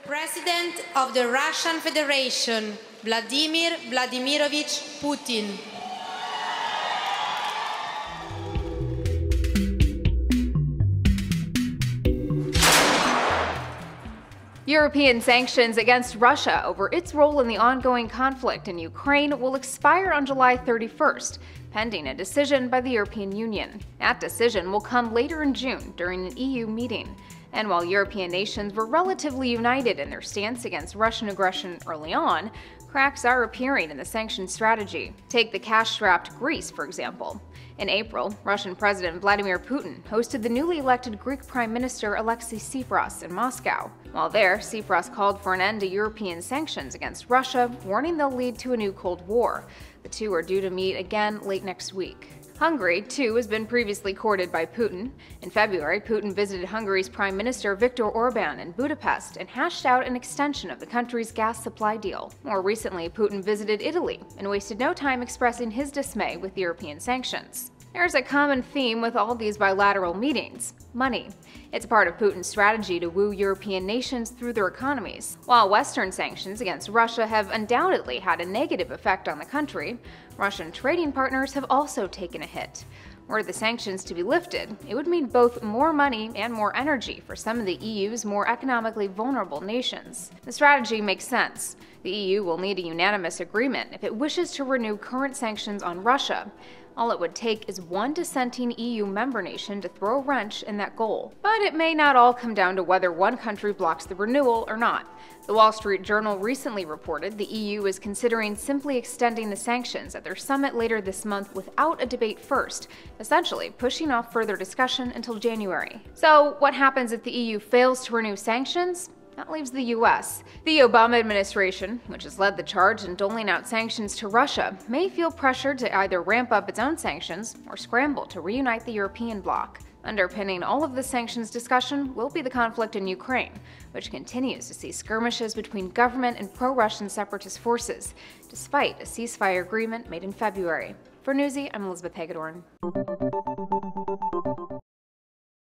President of the Russian Federation, Vladimir Vladimirovich Putin. European sanctions against Russia over its role in the ongoing conflict in Ukraine will expire on July 31st, pending a decision by the European Union. That decision will come later in June during an EU meeting. And while European nations were relatively united in their stance against Russian aggression early on, cracks are appearing in the sanctions strategy. Take the cash-strapped Greece, for example. In April, Russian President Vladimir Putin hosted the newly elected Greek Prime Minister Alexis Tsipras in Moscow. While there, Tsipras called for an end to European sanctions against Russia, warning they'll lead to a new Cold War. The two are due to meet again late next week. Hungary, too, has been previously courted by Putin. In February, Putin visited Hungary's Prime Minister Viktor Orbán in Budapest and hashed out an extension of the country's gas supply deal. More recently, Putin visited Italy and wasted no time expressing his dismay with European sanctions. There's a common theme with all these bilateral meetings: money. It's part of Putin's strategy to woo European nations through their economies. While Western sanctions against Russia have undoubtedly had a negative effect on the country, Russian trading partners have also taken a hit. Were the sanctions to be lifted, it would mean both more money and more energy for some of the EU's more economically vulnerable nations. The strategy makes sense. The EU will need a unanimous agreement if it wishes to renew current sanctions on Russia. All it would take is one dissenting EU member nation to throw a wrench in that goal. But it may not all come down to whether one country blocks the renewal or not. The Wall Street Journal recently reported the EU is considering simply extending the sanctions at their summit later this month without a debate first, essentially pushing off further discussion until January. So what happens if the EU fails to renew sanctions? That leaves the US. The Obama administration, which has led the charge in doling out sanctions to Russia, may feel pressured to either ramp up its own sanctions or scramble to reunite the European bloc. Underpinning all of the sanctions discussion will be the conflict in Ukraine, which continues to see skirmishes between government and pro-Russian separatist forces, despite a ceasefire agreement made in February. For Newsy, I'm Elizabeth Hagedorn.